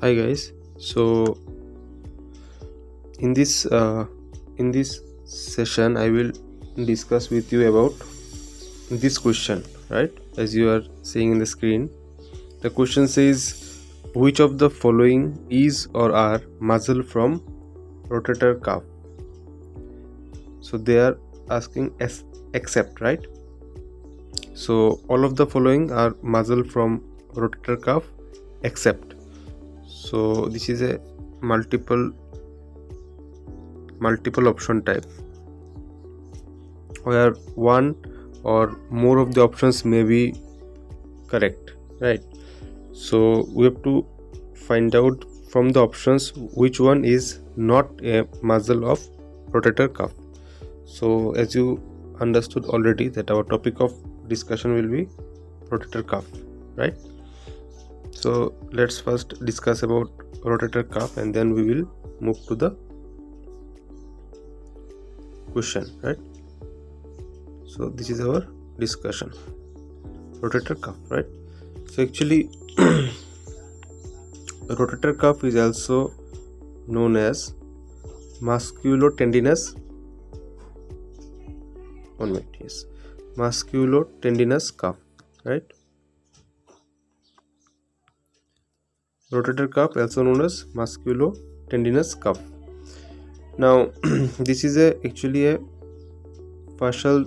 Hi guys. So in this session I will discuss with you about this question, right? As you are seeing in the screen, the question says, which of the following is or are muscle from rotator cuff? So they are asking except, right? So all of the following are muscle from rotator cuff except. So this is a multiple option type where one or more of the options may be correct, right? So we have to find out from the options which one is not a muscle of rotator cuff. So as you understood already that our topic of discussion will be rotator cuff, right? So let's first discuss about rotator cuff and then we will move to the question, right? So this is our discussion, rotator cuff, right? So actually rotator cuff is also known as musculotendinous musculotendinous cuff, right? Rotator cuff also known as musculotendinous cuff. Now this is actually a fascial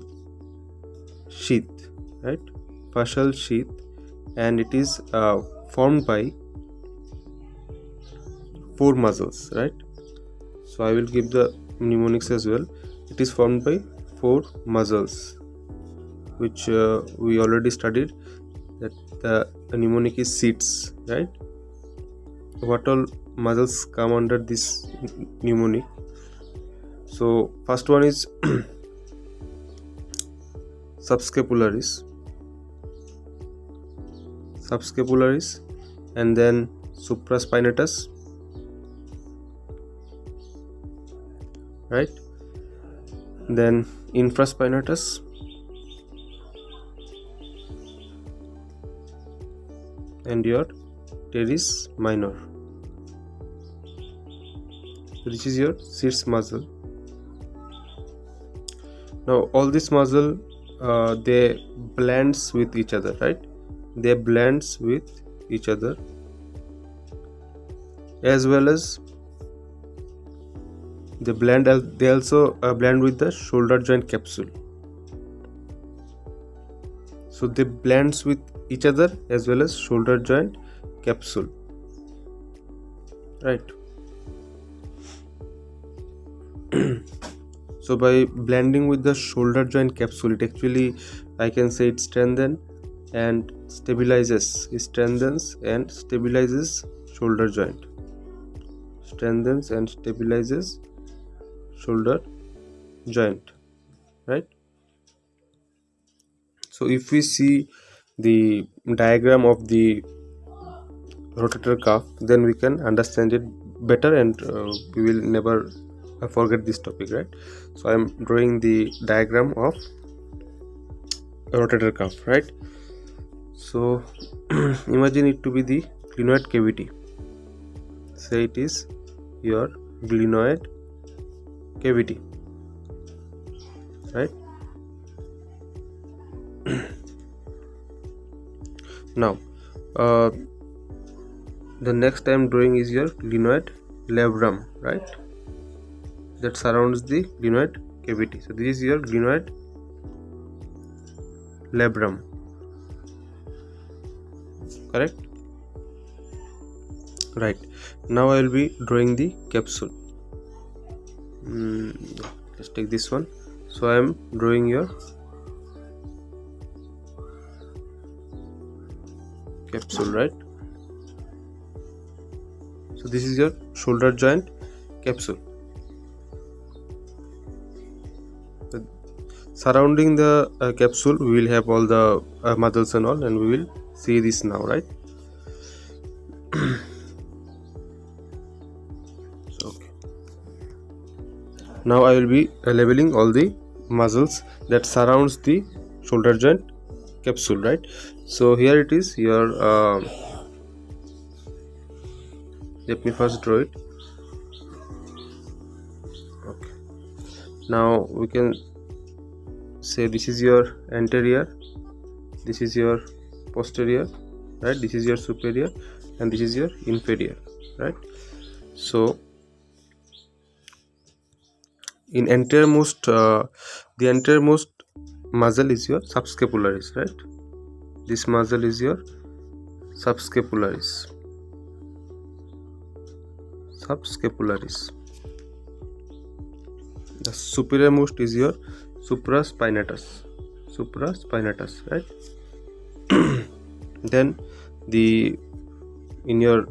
sheath, right? Fascial sheath, and it is formed by 4 muscles, right? So I will give the mnemonics as well. It is formed by 4 muscles, which we already studied, that the mnemonic is seats, right? What all muscles come under this mnemonic? So first one is subscapularis, and then supraspinatus, right? Then infraspinatus, and your teres minor. So this is your seats muscle. Now all this muscle they blends with each other, right? They blends with each other, as well as they also blend with the shoulder joint capsule. So they blends with each other as well as shoulder joint capsule, right? So by blending with the shoulder joint capsule, it actually, I can say, it strengthens and stabilizes. It strengthens and stabilizes shoulder joint. Strengthens and stabilizes shoulder joint, right? So if we see the diagram of the rotator cuff, then we can understand it better, and we will never forget this topic, right? So I am drawing the diagram of rotator cuff, right? So imagine it to be the glenoid cavity. Say it is your glenoid cavity, right? Now the next I am drawing is your glenoid labrum, right? That surrounds the glenoid cavity. So this is your glenoid labrum, correct? Right. Now I will be drawing the capsule. Let's take this one. So I am drawing your capsule, right? So this is your shoulder joint capsule. Surrounding the capsule, we will have all the muscles and all, and we will see this now, right? So, okay. Now I will be labeling all the muscles that surrounds the shoulder joint capsule, right? So here it is, your let me first draw it. Okay, now we can say this is your anterior, this is your posterior, right? This is your superior and this is your inferior, right? So in anteriormost the anteriormost muscle is your subscapularis, right? This muscle is your subscapularis. The superiormost is your supraspinatus, right? Then in your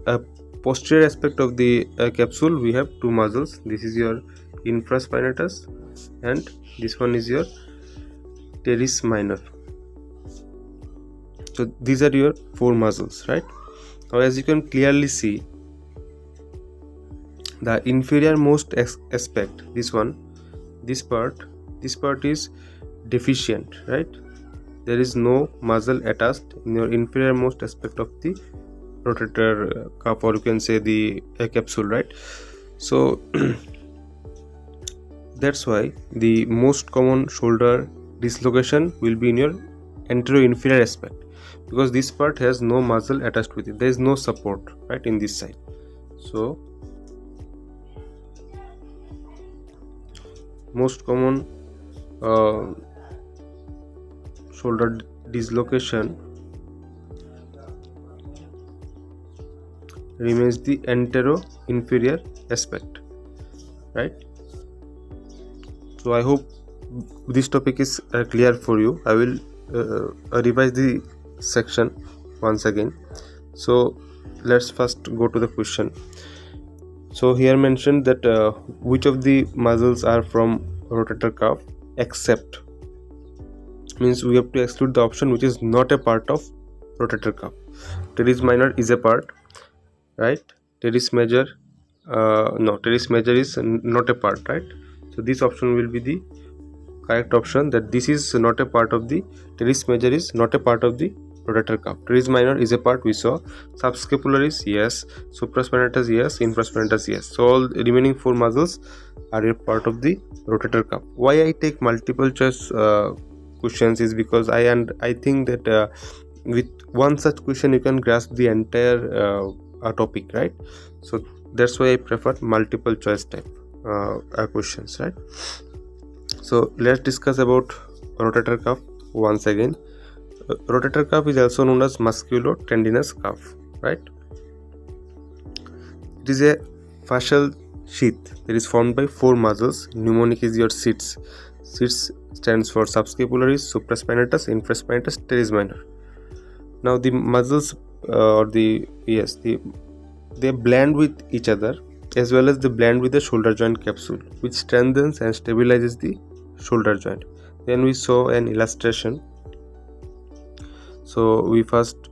posterior aspect of the capsule we have two muscles. This is your infraspinatus and this one is your teres minor. So these are your four muscles, right? Now as you can clearly see, the inferior most aspect, this part is deficient, right? There is no muscle attached in your inferior most aspect of the rotator cuff, or you can say the capsule, right? So that's why the most common shoulder dislocation will be in your anteroinferior aspect, because this part has no muscle attached with it. There is no support, right, in this side. So most common shoulder dislocation remains the anteroinferior aspect, right? So I hope this topic is clear for you. I will revise the section once again. So let's first go to the question. So here mentioned that which of the muscles are from rotator cuff except, means we have to exclude the option which is not a part of rotator cuff. Teres minor is a part, right? Teres major is not a part, right? So this option will be the correct option, that this is not a part of the teres major, is not a part of the rotator cuff. Teres minor is a part, we saw. Subscapularis, yes. Supraspinatus, yes. Infraspinatus, yes. So all the remaining four muscles are a part of the rotator cuff. Why I take multiple choice questions is because I think that with one such question you can grasp the entire topic, right? So that's why I prefer multiple choice type questions, right? So let's discuss about rotator cuff once again. Rotator cuff is also known as musculotendinous cuff, right? It is a fascial sheath that is formed by four muscles. Mnemonic is your SITS. SITS stands for subscapularis, supraspinatus, infraspinatus, teres minor. Now the muscles they blend with each other, as well as they blend with the shoulder joint capsule, which strengthens and stabilizes the shoulder joint. Then we saw an illustration. So we first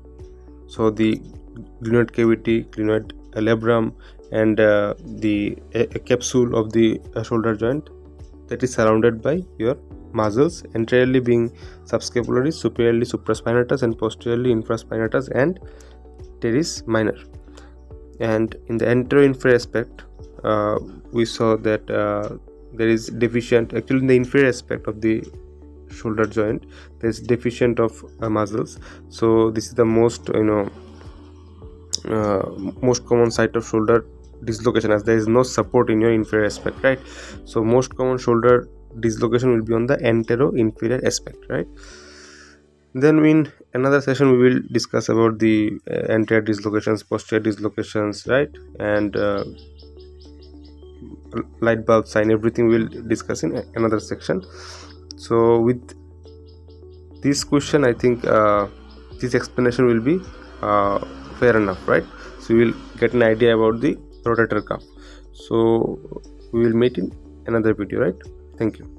saw the glenoid cavity, glenoid labrum, and the capsule of the shoulder joint that is surrounded by your muscles, anteriorly being subscapularis, superiorly supraspinatus, and posteriorly infraspinatus and teres minor. And in the anteroinferior aspect, we saw that there is deficient, actually in the inferior aspect of the shoulder joint there is deficient of muscles. So this is the most most common site of shoulder dislocation, as there is no support in your inferior aspect, right? So most common shoulder dislocation will be on the anteroinferior aspect, right? Then in another session we will discuss about the anterior dislocations, posterior dislocations, right? And light bulb sign, everything we'll discuss in another section. So with this question, I think this explanation will be fair enough, right? So we will get an idea about the rotator cuff. So we will meet in another video, right? Thank you.